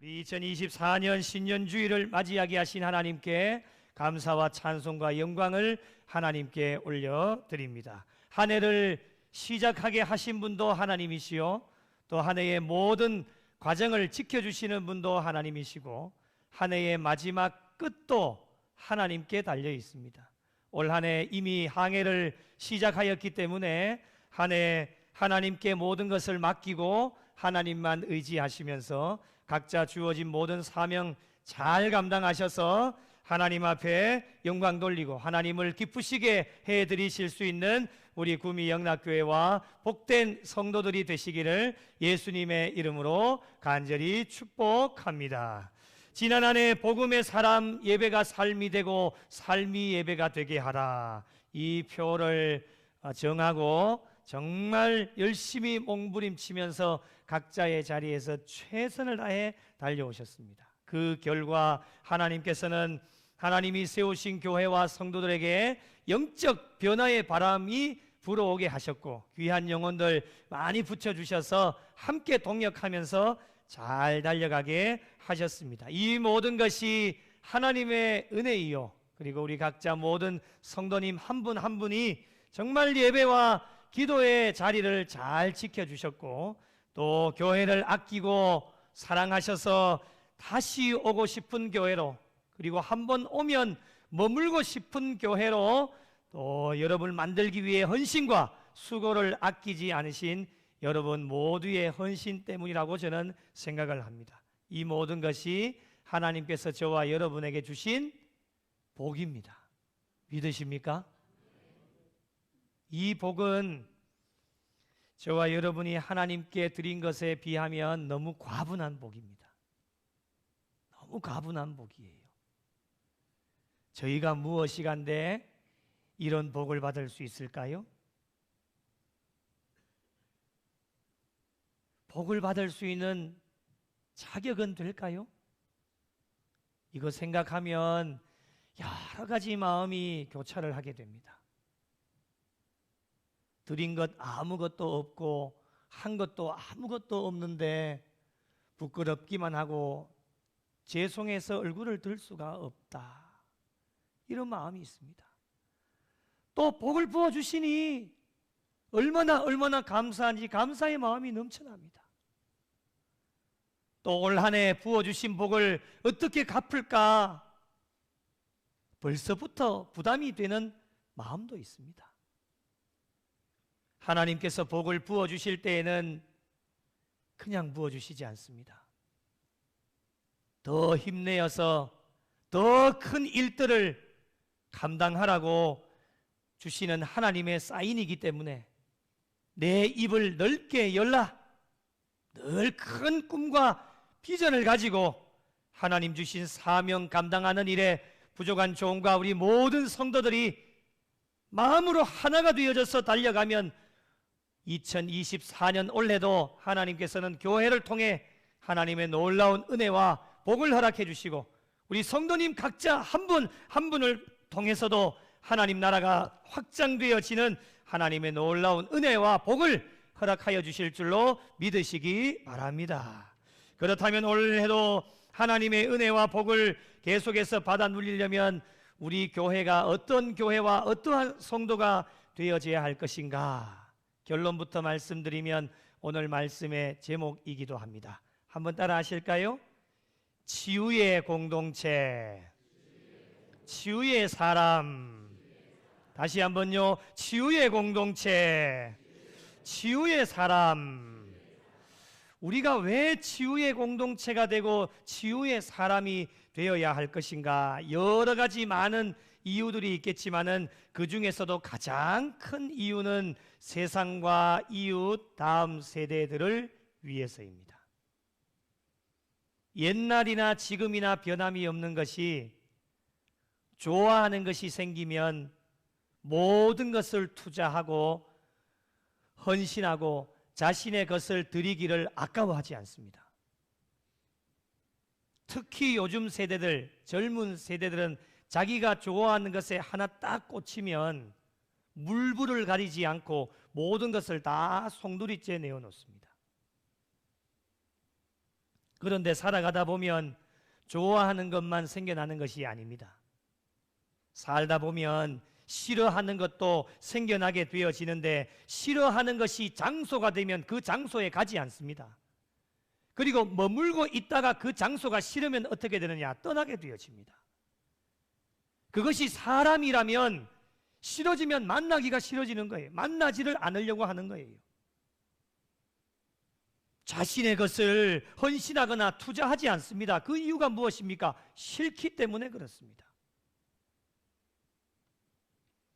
우리 2024년 신년주일을 맞이하게 하신 하나님께 감사와 찬송과 영광을 하나님께 올려드립니다. 한 해를 시작하게 하신 분도 하나님이시요, 또 한 해의 모든 과정을 지켜주시는 분도 하나님이시고, 한 해의 마지막 끝도 하나님께 달려 있습니다. 올 한 해 이미 항해를 시작하였기 때문에 한 해 하나님께 모든 것을 맡기고 하나님만 의지하시면서 각자 주어진 모든 사명 잘 감당하셔서 하나님 앞에 영광 돌리고 하나님을 기쁘시게 해드리실 수 있는 우리 구미 영락교회와 복된 성도들이 되시기를 예수님의 이름으로 간절히 축복합니다. 지난 한 해 복음의 사람 예배가 삶이 되고 삶이 예배가 되게 하라, 이 표를 정하고 정말 열심히 몸부림치면서 각자의 자리에서 최선을 다해 달려오셨습니다. 그 결과 하나님께서는 하나님이 세우신 교회와 성도들에게 영적 변화의 바람이 불어오게 하셨고, 귀한 영혼들 많이 붙여주셔서 함께 동역하면서 잘 달려가게 하셨습니다. 이 모든 것이 하나님의 은혜이요, 그리고 우리 각자 모든 성도님 한 분 한 분이 정말 예배와 기도의 자리를 잘 지켜주셨고, 또 교회를 아끼고 사랑하셔서 다시 오고 싶은 교회로, 그리고 한번 오면 머물고 싶은 교회로 또 여러분을 만들기 위해 헌신과 수고를 아끼지 않으신 여러분 모두의 헌신 때문이라고 저는 생각을 합니다. 이 모든 것이 하나님께서 저와 여러분에게 주신 복입니다. 믿으십니까? 이 복은 저와 여러분이 하나님께 드린 것에 비하면 너무 과분한 복입니다. 너무 과분한 복이에요. 저희가 무엇이간데 이런 복을 받을 수 있을까요? 복을 받을 수 있는 자격은 될까요? 이거 생각하면 여러 가지 마음이 교차를 하게 됩니다. 드린 것 아무것도 없고 한 것도 아무것도 없는데 부끄럽기만 하고 죄송해서 얼굴을 들 수가 없다, 이런 마음이 있습니다. 또 복을 부어주시니 얼마나 감사한지 감사의 마음이 넘쳐납니다. 또 올 한 해 부어주신 복을 어떻게 갚을까 벌써부터 부담이 되는 마음도 있습니다. 하나님께서 복을 부어주실 때에는 그냥 부어주시지 않습니다. 더 힘내어서 더 큰 일들을 감당하라고 주시는 하나님의 사인이기 때문에 내 입을 넓게 열라, 늘 큰 꿈과 비전을 가지고 하나님 주신 사명 감당하는 일에 부족한 종과 우리 모든 성도들이 마음으로 하나가 되어져서 달려가면 2024년 올해도 하나님께서는 교회를 통해 하나님의 놀라운 은혜와 복을 허락해 주시고, 우리 성도님 각자 한 분 한 분을 통해서도 하나님 나라가 확장되어지는 하나님의 놀라운 은혜와 복을 허락하여 주실 줄로 믿으시기 바랍니다. 그렇다면 올해도 하나님의 은혜와 복을 계속해서 받아 누리려면 우리 교회가 어떤 교회와 어떠한 성도가 되어져야 할 것인가? 결론부터 말씀드리면 오늘 말씀의 제목이기도 합니다. 한번 따라 하실까요? 치유의 공동체, 치유의 사람. 다시 한번요. 치유의 공동체, 치유의 사람. 우리가 왜 치유의 공동체가 되고 치유의 사람이 되어야 할 것인가? 여러 가지 많은 이유들이 있겠지만은 그 중에서도 가장 큰 이유는 세상과 이웃, 다음 세대들을 위해서입니다. 옛날이나 지금이나 변함이 없는 것이, 좋아하는 것이 생기면 모든 것을 투자하고 헌신하고 자신의 것을 드리기를 아까워하지 않습니다. 특히 요즘 세대들, 젊은 세대들은 자기가 좋아하는 것에 하나 딱 꽂히면 물불을 가리지 않고 모든 것을 다 송두리째 내어놓습니다. 그런데 살아가다 보면 좋아하는 것만 생겨나는 것이 아닙니다. 살다 보면 싫어하는 것도 생겨나게 되어지는데, 싫어하는 것이 장소가 되면 그 장소에 가지 않습니다. 그리고 머물고 있다가 그 장소가 싫으면 어떻게 되느냐? 떠나게 되어집니다. 그것이 사람이라면 싫어지면 만나기가 싫어지는 거예요. 만나지를 않으려고 하는 거예요. 자신의 것을 헌신하거나 투자하지 않습니다. 그 이유가 무엇입니까? 싫기 때문에 그렇습니다.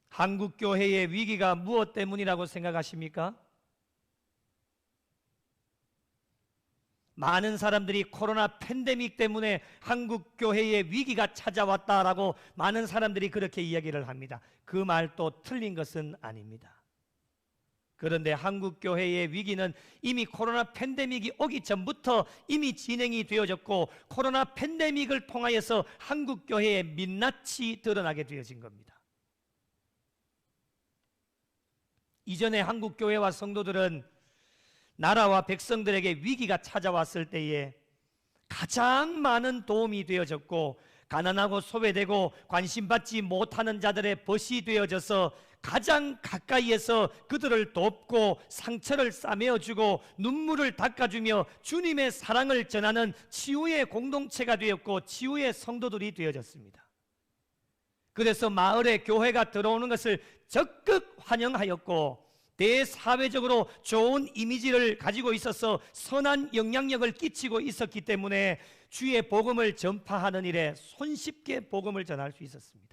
한국교회의 위기가 무엇 때문이라고 생각하십니까? 많은 사람들이 코로나 팬데믹 때문에 한국교회의 위기가 찾아왔다라고 많은 사람들이 그렇게 이야기를 합니다. 그 말도 틀린 것은 아닙니다. 그런데 한국교회의 위기는 이미 코로나 팬데믹이 오기 전부터 이미 진행이 되어졌고, 코로나 팬데믹을 통하여서 한국교회의 민낯이 드러나게 되어진 겁니다. 이전에 한국교회와 성도들은 나라와 백성들에게 위기가 찾아왔을 때에 가장 많은 도움이 되어졌고, 가난하고 소외되고 관심받지 못하는 자들의 벗이 되어져서 가장 가까이에서 그들을 돕고 상처를 싸매어주고 눈물을 닦아주며 주님의 사랑을 전하는 치유의 공동체가 되었고, 치유의 성도들이 되어졌습니다. 그래서 마을에 교회가 들어오는 것을 적극 환영하였고, 대사회적으로 좋은 이미지를 가지고 있어서 선한 영향력을 끼치고 있었기 때문에 주의 복음을 전파하는 일에 손쉽게 복음을 전할 수 있었습니다.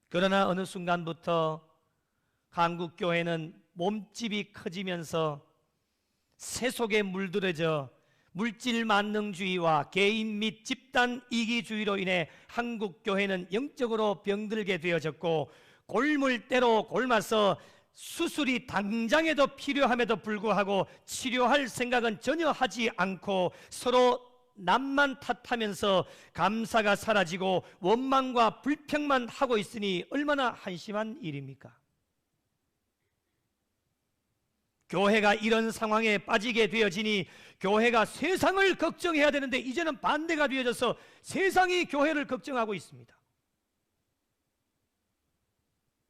그러나 어느 순간부터 한국교회는 몸집이 커지면서 세속에 물들어져 물질 만능주의와 개인 및 집단 이기주의로 인해 한국교회는 영적으로 병들게 되어졌고, 골물대로 골마서 수술이 당장에도 필요함에도 불구하고 치료할 생각은 전혀 하지 않고 서로 남만 탓하면서 감사가 사라지고 원망과 불평만 하고 있으니 얼마나 한심한 일입니까? 교회가 이런 상황에 빠지게 되어지니 교회가 세상을 걱정해야 되는데 이제는 반대가 되어져서 세상이 교회를 걱정하고 있습니다.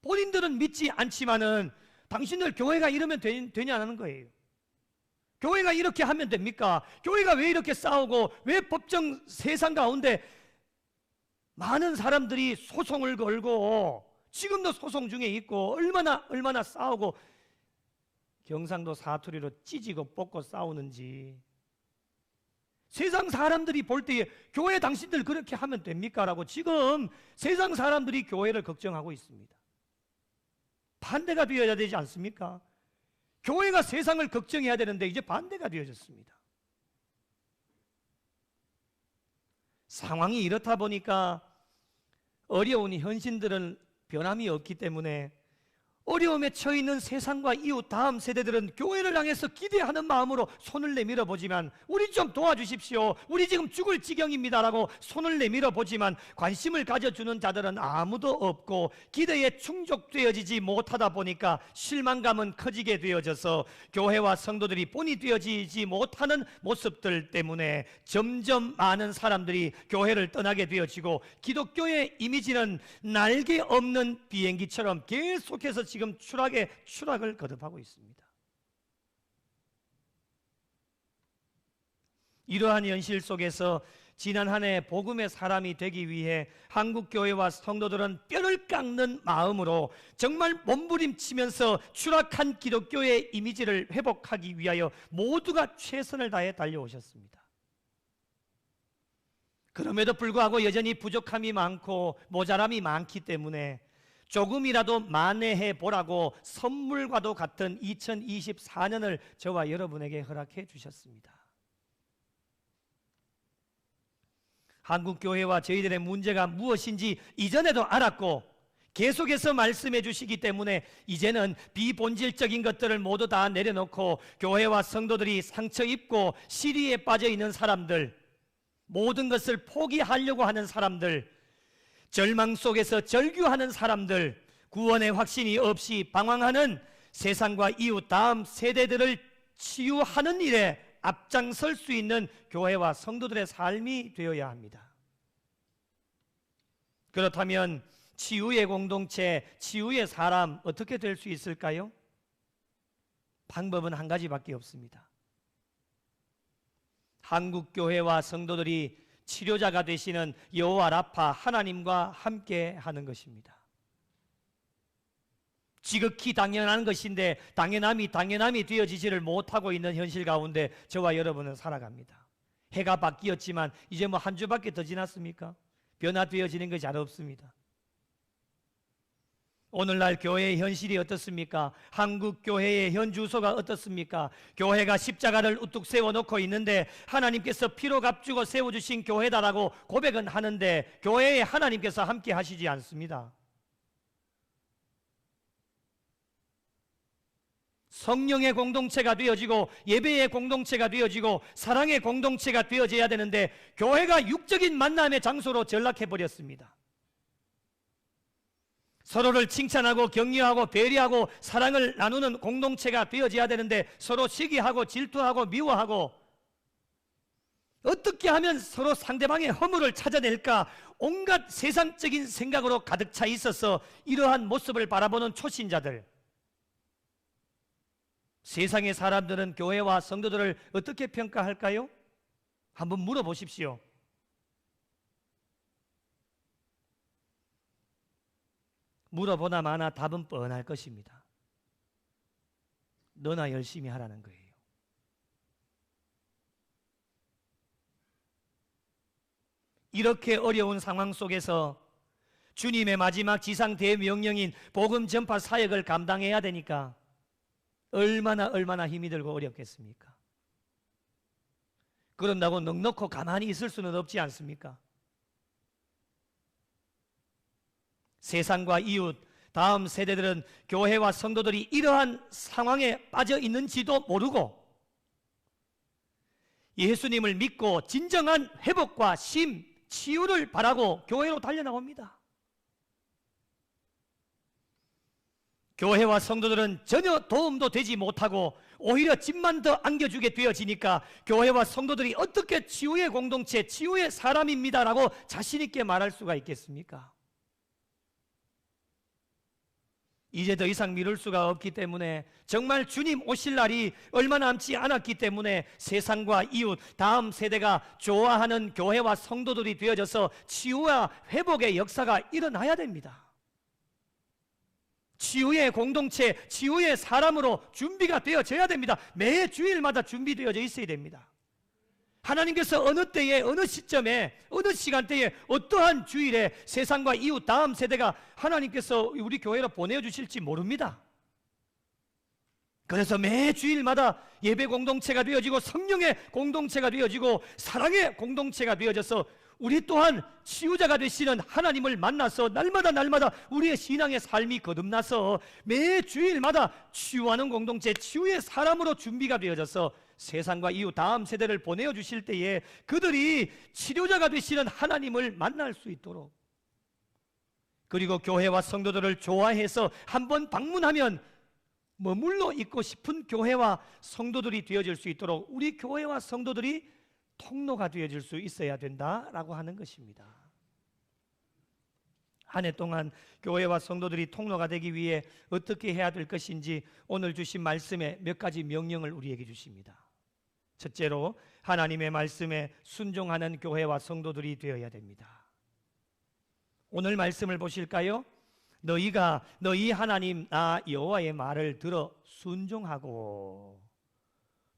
본인들은 믿지 않지만은 당신들 교회가 이러면 되냐는 거예요. 교회가 이렇게 하면 됩니까? 교회가 왜 이렇게 싸우고 왜 법정 세상 가운데 많은 사람들이 소송을 걸고 지금도 소송 중에 있고 얼마나 싸우고 경상도 사투리로 찢고 뽑고 싸우는지, 세상 사람들이 볼 때에 교회 당신들 그렇게 하면 됩니까? 라고 지금 세상 사람들이 교회를 걱정하고 있습니다. 반대가 되어야 되지 않습니까? 교회가 세상을 걱정해야 되는데 이제 반대가 되어졌습니다. 상황이 이렇다 보니까 어려운 현신들은 변함이 없기 때문에 어려움에 처해 있는 세상과 이웃 다음 세대들은 교회를 향해서 기대하는 마음으로 손을 내밀어 보지만, 우리 좀 도와주십시오, 우리 지금 죽을 지경입니다라고 손을 내밀어 보지만 관심을 가져주는 자들은 아무도 없고 기대에 충족되어지지 못하다 보니까 실망감은 커지게 되어져서 교회와 성도들이 본이 되어지지 못하는 모습들 때문에 점점 많은 사람들이 교회를 떠나게 되어지고, 기독교의 이미지는 날개 없는 비행기처럼 계속해서 지금 추락을 거듭하고 있습니다. 이러한 현실 속에서 지난 한 해 복음의 사람이 되기 위해 한국교회와 성도들은 뼈를 깎는 마음으로 정말 몸부림치면서 추락한 기독교의 이미지를 회복하기 위하여 모두가 최선을 다해 달려오셨습니다. 그럼에도 불구하고 여전히 부족함이 많고 모자람이 많기 때문에 조금이라도 만회해 보라고 선물과도 같은 2024년을 저와 여러분에게 허락해 주셨습니다. 한국교회와 저희들의 문제가 무엇인지 이전에도 알았고 계속해서 말씀해 주시기 때문에 이제는 비본질적인 것들을 모두 다 내려놓고 교회와 성도들이 상처 입고 시리에 빠져 있는 사람들, 모든 것을 포기하려고 하는 사람들, 절망 속에서 절규하는 사람들, 구원의 확신이 없이 방황하는 세상과 이웃 다음 세대들을 치유하는 일에 앞장설 수 있는 교회와 성도들의 삶이 되어야 합니다. 그렇다면 치유의 공동체, 치유의 사람 어떻게 될 수 있을까요? 방법은 한 가지밖에 없습니다. 한국 교회와 성도들이 치료자가 되시는 여호와 라파 하나님과 함께 하는 것입니다. 지극히 당연한 것인데 당연함이 되어지지를 못하고 있는 현실 가운데 저와 여러분은 살아갑니다. 해가 바뀌었지만 이제 뭐 한 주밖에 더 지났습니까? 변화되어지는 것이 잘 없습니다. 오늘날 교회의 현실이 어떻습니까? 한국 교회의 현 주소가 어떻습니까? 교회가 십자가를 우뚝 세워놓고 있는데 하나님께서 피로 값주고 세워주신 교회다라고 고백은 하는데 교회에 하나님께서 함께 하시지 않습니다. 성령의 공동체가 되어지고 예배의 공동체가 되어지고 사랑의 공동체가 되어져야 되는데 교회가 육적인 만남의 장소로 전락해버렸습니다. 서로를 칭찬하고 격려하고 배려하고 사랑을 나누는 공동체가 되어져야 되는데 서로 시기하고 질투하고 미워하고 어떻게 하면 서로 상대방의 허물을 찾아낼까 온갖 세상적인 생각으로 가득 차 있어서 이러한 모습을 바라보는 초신자들, 세상의 사람들은 교회와 성도들을 어떻게 평가할까요? 한번 물어보십시오. 물어보나 마나 답은 뻔할 것입니다. 너나 열심히 하라는 거예요. 이렇게 어려운 상황 속에서 주님의 마지막 지상 대명령인 복음 전파 사역을 감당해야 되니까 얼마나 힘이 들고 어렵겠습니까? 그런다고 넉넉히 가만히 있을 수는 없지 않습니까? 세상과 이웃, 다음 세대들은 교회와 성도들이 이러한 상황에 빠져 있는지도 모르고 예수님을 믿고 진정한 회복과 치유를 바라고 교회로 달려나옵니다. 교회와 성도들은 전혀 도움도 되지 못하고 오히려 집만 더 안겨주게 되어지니까 교회와 성도들이 어떻게 치유의 공동체, 치유의 사람입니다라고 자신 있게 말할 수가 있겠습니까? 이제 더 이상 미룰 수가 없기 때문에 정말 주님 오실 날이 얼마 남지 않았기 때문에 세상과 이웃, 다음 세대가 좋아하는 교회와 성도들이 되어져서 치유와 회복의 역사가 일어나야 됩니다. 치유의 공동체, 치유의 사람으로 준비가 되어져야 됩니다. 매 주일마다 준비되어져 있어야 됩니다. 하나님께서 어느 때에, 어느 시점에, 어느 시간대에, 어떠한 주일에 세상과 이웃, 다음 세대가 하나님께서 우리 교회로 보내주실지 모릅니다. 그래서 매 주일마다 예배 공동체가 되어지고 성령의 공동체가 되어지고 사랑의 공동체가 되어져서 우리 또한 치유자가 되시는 하나님을 만나서 날마다 우리의 신앙의 삶이 거듭나서 매 주일마다 치유하는 공동체, 치유의 사람으로 준비가 되어져서 세상과 이웃 다음 세대를 보내어 주실 때에 그들이 치료자가 되시는 하나님을 만날 수 있도록, 그리고 교회와 성도들을 좋아해서 한번 방문하면 머물러 있고 싶은 교회와 성도들이 되어질 수 있도록 우리 교회와 성도들이 통로가 되어질 수 있어야 된다라고 하는 것입니다. 한 해 동안 교회와 성도들이 통로가 되기 위해 어떻게 해야 될 것인지 오늘 주신 말씀에 몇 가지 명령을 우리에게 주십니다. 첫째로 하나님의 말씀에 순종하는 교회와 성도들이 되어야 됩니다. 오늘 말씀을 보실까요? 너희가 너희 하나님 나 여호와의 말을 들어 순종하고,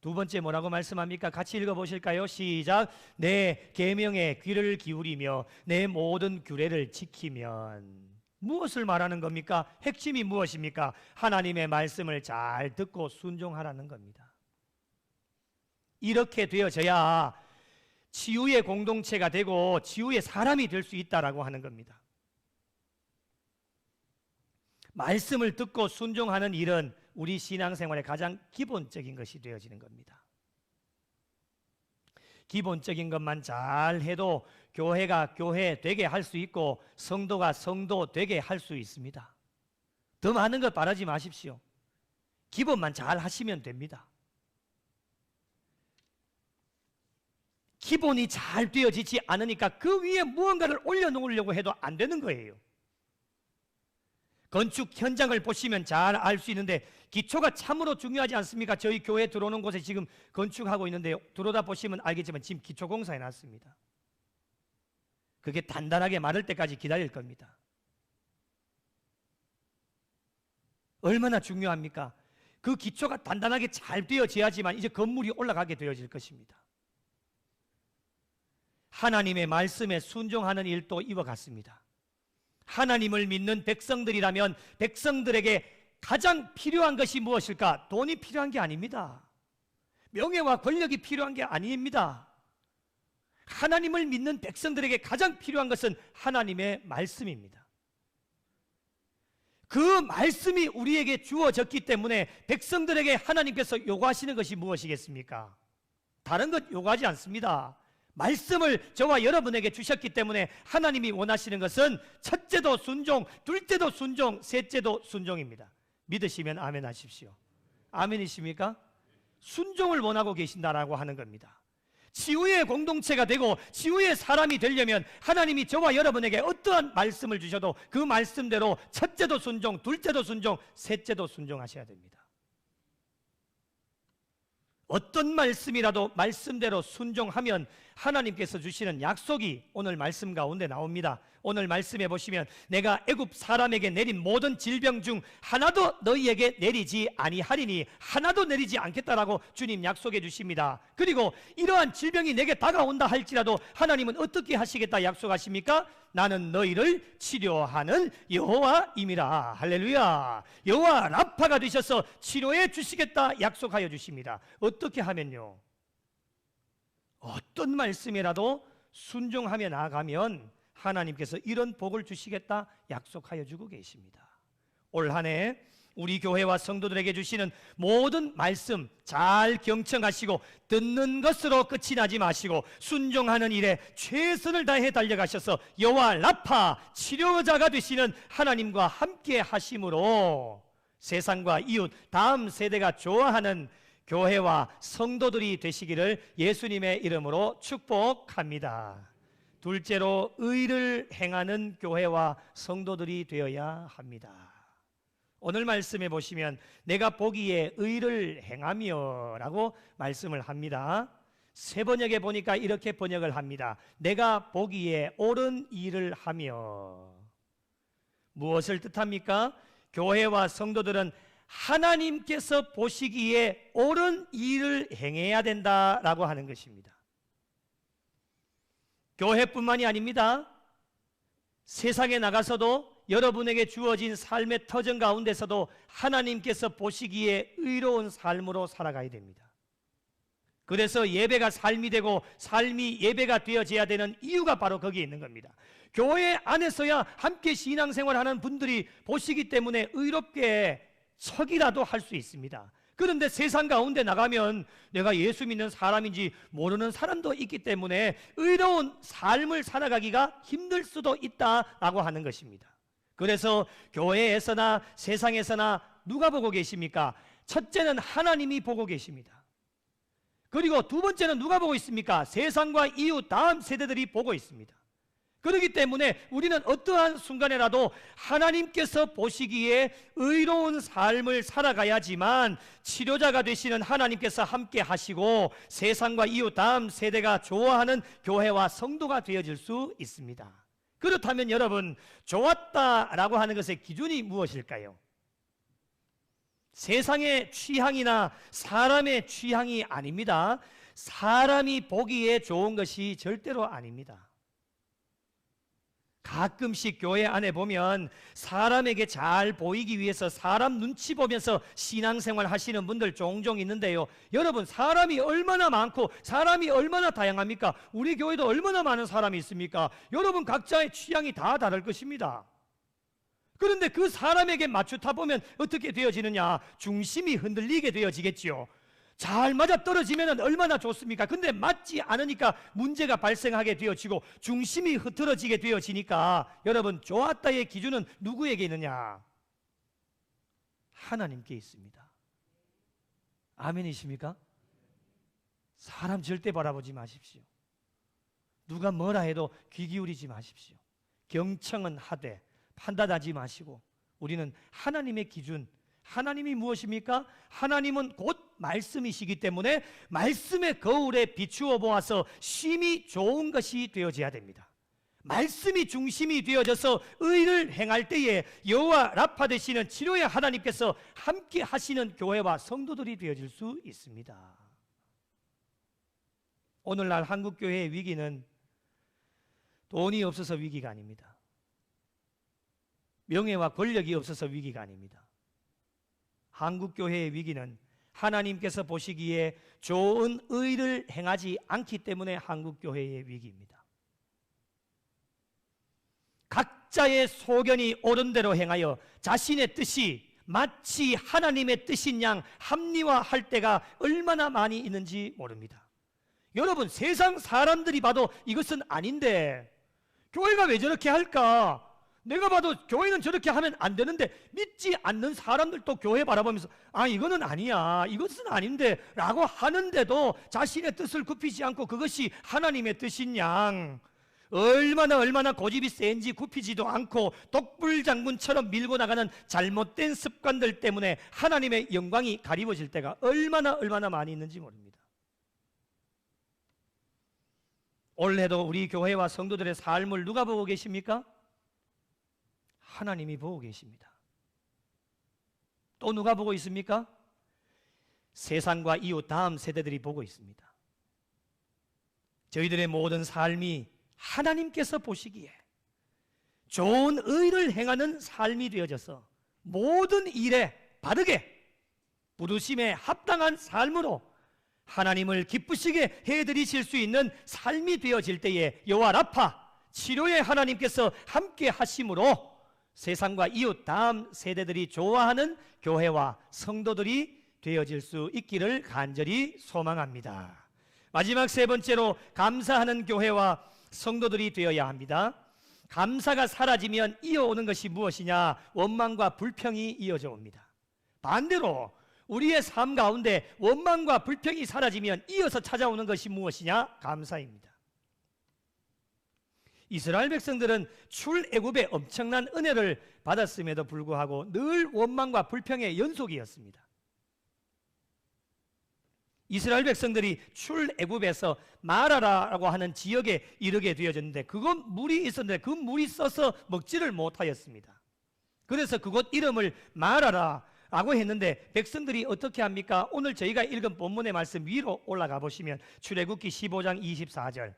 두 번째 뭐라고 말씀합니까? 같이 읽어보실까요? 시작. 내 계명에 귀를 기울이며 내 모든 규례를 지키면. 무엇을 말하는 겁니까? 핵심이 무엇입니까? 하나님의 말씀을 잘 듣고 순종하라는 겁니다. 이렇게 되어져야 치유의 공동체가 되고 치유의 사람이 될 수 있다라고 하는 겁니다. 말씀을 듣고 순종하는 일은 우리 신앙생활의 가장 기본적인 것이 되어지는 겁니다. 기본적인 것만 잘 해도 교회가 교회 되게 할 수 있고 성도가 성도 되게 할 수 있습니다. 더 많은 것 바라지 마십시오. 기본만 잘 하시면 됩니다. 기본이 잘 되어지지 않으니까 그 위에 무언가를 올려놓으려고 해도 안 되는 거예요. 건축 현장을 보시면 잘 알 수 있는데 기초가 참으로 중요하지 않습니까? 저희 교회 들어오는 곳에 지금 건축하고 있는데요, 들어다 보시면 알겠지만 지금 기초 공사해 놨습니다. 그게 단단하게 마를 때까지 기다릴 겁니다. 얼마나 중요합니까? 그 기초가 단단하게 잘 되어져야지만 이제 건물이 올라가게 되어질 것입니다. 하나님의 말씀에 순종하는 일도 이와 같습니다. 하나님을 믿는 백성들이라면 백성들에게 가장 필요한 것이 무엇일까? 돈이 필요한 게 아닙니다. 명예와 권력이 필요한 게 아닙니다. 하나님을 믿는 백성들에게 가장 필요한 것은 하나님의 말씀입니다. 그 말씀이 우리에게 주어졌기 때문에 백성들에게 하나님께서 요구하시는 것이 무엇이겠습니까? 다른 것 요구하지 않습니다. 말씀을 저와 여러분에게 주셨기 때문에 하나님이 원하시는 것은 첫째도 순종, 둘째도 순종, 셋째도 순종입니다. 믿으시면 아멘 하십시오. 아멘이십니까? 순종을 원하고 계신다라고 하는 겁니다. 지우의 공동체가 되고 지우의 사람이 되려면 하나님이 저와 여러분에게 어떠한 말씀을 주셔도 그 말씀대로 첫째도 순종, 둘째도 순종, 셋째도 순종하셔야 됩니다. 어떤 말씀이라도 말씀대로 순종하면 하나님께서 주시는 약속이 오늘 말씀 가운데 나옵니다. 오늘 말씀에 보시면 내가 애굽 사람에게 내린 모든 질병 중 하나도 너희에게 내리지 아니하리니 하나도 내리지 않겠다라고 주님 약속해 주십니다. 그리고 이러한 질병이 내게 다가온다 할지라도 하나님은 어떻게 하시겠다 약속하십니까? 나는 너희를 치료하는 여호와임이라. 할렐루야. 여호와 라파가 되셔서 치료해 주시겠다 약속하여 주십니다. 어떻게 하면요? 어떤 말씀이라도 순종하며 나아가면 하나님께서 이런 복을 주시겠다 약속하여 주고 계십니다. 올 한 해 우리 교회와 성도들에게 주시는 모든 말씀 잘 경청하시고 듣는 것으로 끝이 나지 마시고 순종하는 일에 최선을 다해 달려가셔서 여호와 라파 치료자가 되시는 하나님과 함께 하심으로 세상과 이웃 다음 세대가 좋아하는 교회와 성도들이 되시기를 예수님의 이름으로 축복합니다. 둘째로 의를 행하는 교회와 성도들이 되어야 합니다. 오늘 말씀에 보시면 내가 보기에 의를 행하며 라고 말씀을 합니다. 세 번역에 보니까 이렇게 번역을 합니다. 내가 보기에 옳은 일을 하며. 무엇을 뜻합니까? 교회와 성도들은 하나님께서 보시기에 옳은 일을 행해야 된다라고 하는 것입니다. 교회뿐만이 아닙니다. 세상에 나가서도 여러분에게 주어진 삶의 터전 가운데서도 하나님께서 보시기에 의로운 삶으로 살아가야 됩니다. 그래서 예배가 삶이 되고 삶이 예배가 되어져야 되는 이유가 바로 거기에 있는 겁니다. 교회 안에서야 함께 신앙생활하는 분들이 보시기 때문에 의롭게 척이라도 할 수 있습니다. 그런데 세상 가운데 나가면 내가 예수 믿는 사람인지 모르는 사람도 있기 때문에 의로운 삶을 살아가기가 힘들 수도 있다라고 하는 것입니다. 그래서 교회에서나 세상에서나 누가 보고 계십니까? 첫째는 하나님이 보고 계십니다. 그리고 두 번째는 누가 보고 있습니까? 세상과 이웃 다음 세대들이 보고 있습니다. 그렇기 때문에 우리는 어떠한 순간에라도 하나님께서 보시기에 의로운 삶을 살아가야지만 치료자가 되시는 하나님께서 함께 하시고 세상과 이웃 다음 세대가 좋아하는 교회와 성도가 되어질 수 있습니다. 그렇다면 여러분, 좋았다라고 하는 것의 기준이 무엇일까요? 세상의 취향이나 사람의 취향이 아닙니다. 사람이 보기에 좋은 것이 절대로 아닙니다. 가끔씩 교회 안에 보면 사람에게 잘 보이기 위해서 사람 눈치 보면서 신앙생활 하시는 분들 종종 있는데요. 여러분, 사람이 얼마나 많고 사람이 얼마나 다양합니까? 우리 교회도 얼마나 많은 사람이 있습니까? 여러분 각자의 취향이 다 다를 것입니다. 그런데 그 사람에게 맞추다 보면 어떻게 되어지느냐? 중심이 흔들리게 되어지겠지요. 잘 맞아 떨어지면 얼마나 좋습니까? 근데 맞지 않으니까 문제가 발생하게 되어지고 중심이 흐트러지게 되어지니까 여러분, 좋았다의 기준은 누구에게 있느냐? 하나님께 있습니다. 아멘이십니까? 사람 절대 바라보지 마십시오. 누가 뭐라 해도 귀 기울이지 마십시오. 경청은 하되 판단하지 마시고 우리는 하나님의 기준, 하나님이 무엇입니까? 하나님은 곧 말씀이시기 때문에 말씀의 거울에 비추어 보아서 심히 좋은 것이 되어져야 됩니다. 말씀이 중심이 되어져서 의를 행할 때에 여호와 라파 되시는 치료의 하나님께서 함께 하시는 교회와 성도들이 되어질 수 있습니다. 오늘날 한국교회의 위기는 돈이 없어서 위기가 아닙니다. 명예와 권력이 없어서 위기가 아닙니다. 한국교회의 위기는 하나님께서 보시기에 좋은 의를 행하지 않기 때문에 한국교회의 위기입니다. 각자의 소견이 옳은 대로 행하여 자신의 뜻이 마치 하나님의 뜻인 양 합리화할 때가 얼마나 많이 있는지 모릅니다. 여러분, 세상 사람들이 봐도 이것은 아닌데 교회가 왜 저렇게 할까? 내가 봐도 교회는 저렇게 하면 안 되는데 믿지 않는 사람들도 교회 바라보면서 이거는 아니야, 이것은 아닌데 라고 하는데도 자신의 뜻을 굽히지 않고 그것이 하나님의 뜻인 양 얼마나 고집이 센지 굽히지도 않고 독불장군처럼 밀고 나가는 잘못된 습관들 때문에 하나님의 영광이 가리워질 때가 얼마나 많이 있는지 모릅니다. 올해도 우리 교회와 성도들의 삶을 누가 보고 계십니까? 하나님이 보고 계십니다. 또 누가 보고 있습니까? 세상과 이웃 다음 세대들이 보고 있습니다. 저희들의 모든 삶이 하나님께서 보시기에 좋은 의를 행하는 삶이 되어져서 모든 일에 바르게 부르심에 합당한 삶으로 하나님을 기쁘시게 해드리실 수 있는 삶이 되어질 때에 여호와 라파 치료의 하나님께서 함께 하심으로 세상과 이웃 다음 세대들이 좋아하는 교회와 성도들이 되어질 수 있기를 간절히 소망합니다. 마지막 세 번째로 감사하는 교회와 성도들이 되어야 합니다. 감사가 사라지면 이어오는 것이 무엇이냐? 원망과 불평이 이어져 옵니다. 반대로 우리의 삶 가운데 원망과 불평이 사라지면 이어서 찾아오는 것이 무엇이냐? 감사입니다. 이스라엘 백성들은 출애굽의 엄청난 은혜를 받았음에도 불구하고 늘 원망과 불평의 연속이었습니다. 이스라엘 백성들이 출애굽에서 마라라고 하는 지역에 이르게 되어졌는데 그건 물이 있었는데 그 물이 써서 먹지를 못하였습니다. 그래서 그곳 이름을 마라라라고 했는데 백성들이 어떻게 합니까? 오늘 저희가 읽은 본문의 말씀 위로 올라가 보시면 출애굽기 15장 24절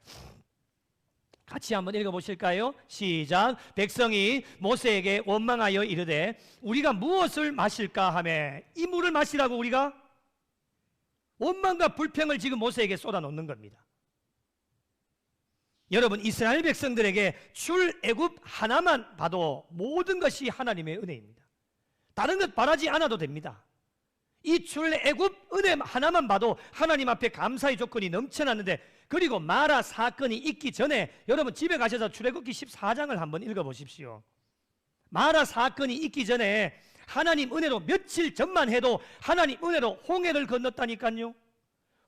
같이 한번 읽어보실까요? 시작. 백성이 모세에게 원망하여 이르되 우리가 무엇을 마실까 하매 이 물을 마시라고 우리가 원망과 불평을 지금 모세에게 쏟아놓는 겁니다. 여러분, 이스라엘 백성들에게 출애굽 하나만 봐도 모든 것이 하나님의 은혜입니다. 다른 것 바라지 않아도 됩니다. 이 출애굽 은혜 하나만 봐도 하나님 앞에 감사의 조건이 넘쳐났는데 그리고 마라 사건이 있기 전에 여러분 집에 가셔서 출애굽기 14장을 한번 읽어보십시오. 마라 사건이 있기 전에 하나님 은혜로 며칠 전만 해도 하나님 은혜로 홍해를 건넜다니까요.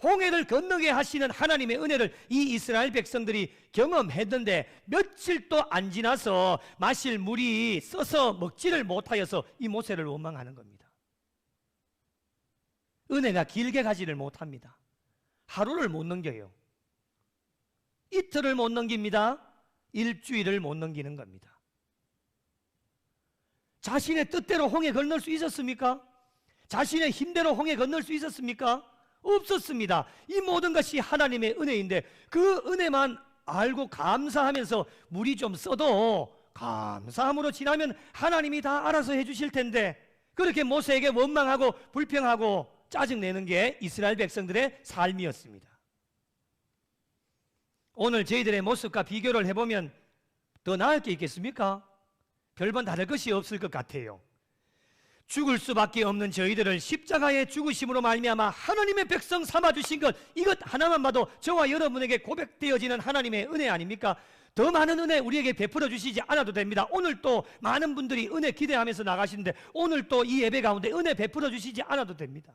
홍해를 건너게 하시는 하나님의 은혜를 이 이스라엘 백성들이 경험했는데 며칠도 안 지나서 마실 물이 써서 먹지를 못하여서 이 모세를 원망하는 겁니다. 은혜가 길게 가지를 못합니다. 하루를 못 넘겨요. 이틀을 못 넘깁니다. 일주일을 못 넘기는 겁니다. 자신의 뜻대로 홍해 건널 수 있었습니까? 자신의 힘대로 홍해 건널 수 있었습니까? 없었습니다. 이 모든 것이 하나님의 은혜인데 그 은혜만 알고 감사하면서 물이 좀 써도 감사함으로 지나면 하나님이 다 알아서 해주실 텐데 그렇게 모세에게 원망하고 불평하고 짜증내는 게 이스라엘 백성들의 삶이었습니다. 오늘 저희들의 모습과 비교를 해보면 더 나을 게 있겠습니까? 별반 다를 것이 없을 것 같아요. 죽을 수밖에 없는 저희들을 십자가의 죽으심으로 말미암아 하나님의 백성 삼아주신 것 이것 하나만 봐도 저와 여러분에게 고백되어지는 하나님의 은혜 아닙니까? 더 많은 은혜 우리에게 베풀어 주시지 않아도 됩니다. 오늘 또 많은 분들이 은혜 기대하면서 나가시는데 오늘 또 이 예배 가운데 은혜 베풀어 주시지 않아도 됩니다.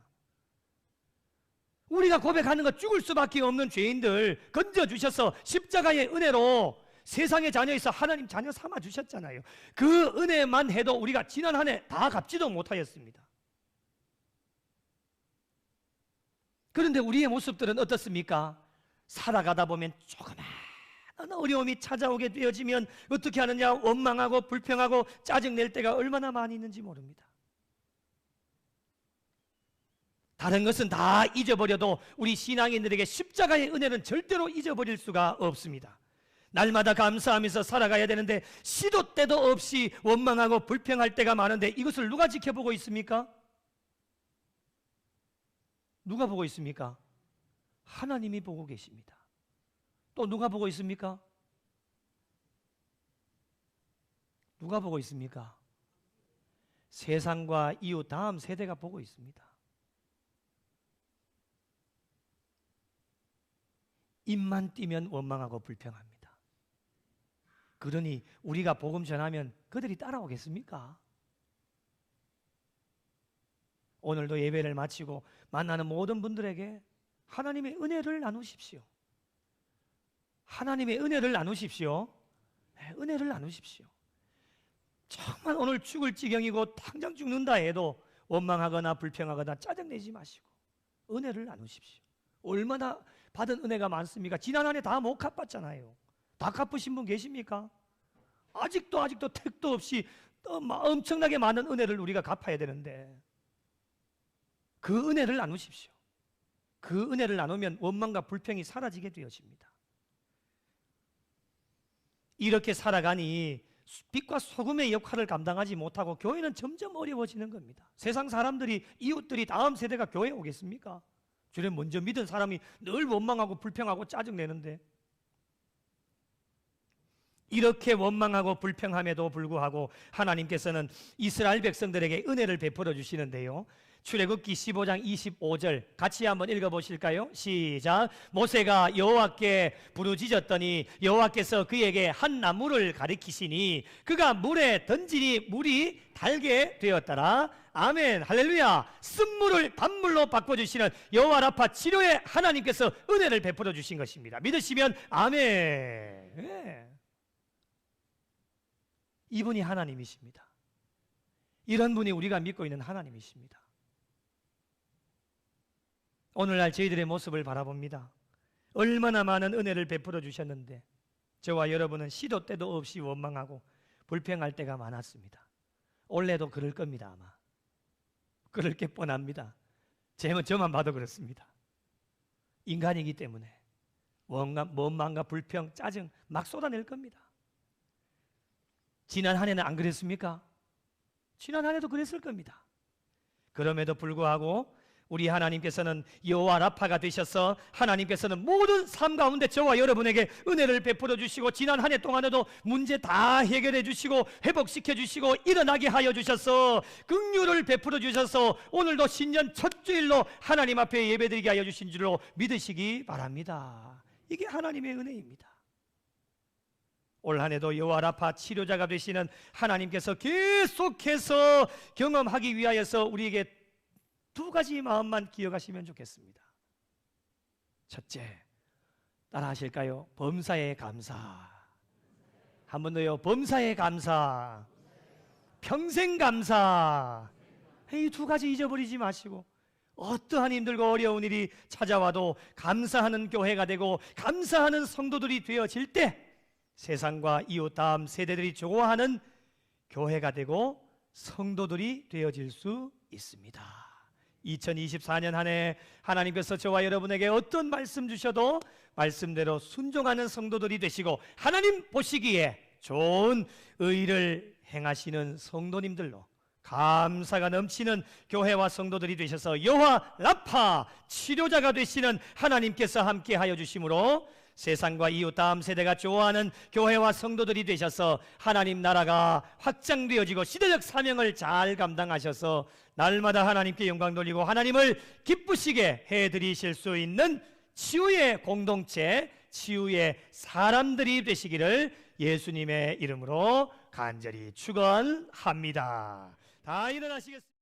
우리가 고백하는 것 죽을 수밖에 없는 죄인들 건져주셔서 십자가의 은혜로 세상의 자녀에서 하나님 자녀 삼아 주셨잖아요. 그 은혜만 해도 우리가 지난 한 해 다 갚지도 못하였습니다. 그런데 우리의 모습들은 어떻습니까? 살아가다 보면 조그마한 어려움이 찾아오게 되어지면 어떻게 하느냐? 원망하고 불평하고 짜증낼 때가 얼마나 많이 있는지 모릅니다. 다른 것은 다 잊어버려도 우리 신앙인들에게 십자가의 은혜는 절대로 잊어버릴 수가 없습니다. 날마다 감사하면서 살아가야 되는데 시도 때도 없이 원망하고 불평할 때가 많은데 이것을 누가 지켜보고 있습니까? 누가 보고 있습니까? 하나님이 보고 계십니다. 또 누가 보고 있습니까? 누가 보고 있습니까? 세상과 이웃 다음 세대가 보고 있습니다. 입만 띄면 원망하고 불평합니다. 그러니 우리가 복음 전하면 그들이 따라오겠습니까? 오늘도 예배를 마치고 만나는 모든 분들에게 하나님의 은혜를 나누십시오. 하나님의 은혜를 나누십시오. 네, 은혜를 나누십시오. 정말 오늘 죽을 지경이고 당장 죽는다 해도 원망하거나 불평하거나 짜증내지 마시고 은혜를 나누십시오. 얼마나 받은 은혜가 많습니까? 지난 한 해 다 못 갚았잖아요. 다 갚으신 분 계십니까? 아직도 택도 없이 엄청나게 많은 은혜를 우리가 갚아야 되는데 그 은혜를 나누십시오. 그 은혜를 나누면 원망과 불평이 사라지게 되어집니다. 이렇게 살아가니 빛과 소금의 역할을 감당하지 못하고 교회는 점점 어려워지는 겁니다. 세상 사람들이, 이웃들이 다음 세대가 교회에 오겠습니까? 주를 먼저 믿은 사람이 늘 원망하고 불평하고 짜증내는데 이렇게 원망하고 불평함에도 불구하고 하나님께서는 이스라엘 백성들에게 은혜를 베풀어 주시는데요. 출애굽기 15장 25절 같이 한번 읽어보실까요? 시작. 모세가 여호와께 부르짖었더니 여호와께서 그에게 한 나무를 가리키시니 그가 물에 던지니 물이 달게 되었더라. 아멘. 할렐루야. 쓴물을 단물로 바꿔주시는 여호와 라파 치료의 하나님께서 은혜를 베풀어 주신 것입니다. 믿으시면 아멘. 네. 이분이 하나님이십니다. 이런 분이 우리가 믿고 있는 하나님이십니다. 오늘날 저희들의 모습을 바라봅니다. 얼마나 많은 은혜를 베풀어 주셨는데 저와 여러분은 시도 때도 없이 원망하고 불평할 때가 많았습니다. 올해도 그럴 겁니다. 아마 그럴 게 뻔합니다. 저만 봐도 그렇습니다. 인간이기 때문에 원망과 불평, 짜증 막 쏟아낼 겁니다. 지난 한 해는 안 그랬습니까? 지난 한 해도 그랬을 겁니다. 그럼에도 불구하고 우리 하나님께서는 여호와 라파가 되셔서 하나님께서는 모든 삶 가운데 저와 여러분에게 은혜를 베풀어 주시고 지난 한 해 동안에도 문제 다 해결해 주시고 회복시켜 주시고 일어나게 하여 주셔서 긍휼을 베풀어 주셔서 오늘도 신년 첫 주일로 하나님 앞에 예배드리게 하여 주신 줄로 믿으시기 바랍니다. 이게 하나님의 은혜입니다. 올 한 해도 여호와 라파 치료자가 되시는 하나님께서 계속해서 경험하기 위하여서 우리에게 두 가지 마음만 기억하시면 좋겠습니다. 첫째, 따라 하실까요? 범사에 감사. 한 번 더요. 범사에 감사. 평생 감사. 이 두 가지 잊어버리지 마시고 어떠한 힘들고 어려운 일이 찾아와도 감사하는 교회가 되고 감사하는 성도들이 되어질 때 세상과 이웃 다음 세대들이 좋아하는 교회가 되고 성도들이 되어질 수 있습니다. 2024년 한 해 하나님께서 저와 여러분에게 어떤 말씀 주셔도 말씀대로 순종하는 성도들이 되시고 하나님 보시기에 좋은 의를 행하시는 성도님들로 감사가 넘치는 교회와 성도들이 되셔서 여호와 라파 치료자가 되시는 하나님께서 함께하여 주심으로 세상과 이웃 다음 세대가 좋아하는 교회와 성도들이 되셔서 하나님 나라가 확장되어지고 시대적 사명을 잘 감당하셔서 날마다 하나님께 영광 돌리고 하나님을 기쁘시게 해드리실 수 있는 치유의 공동체, 치유의 사람들이 되시기를 예수님의 이름으로 간절히 축원합니다. 다 일어나시겠습니다.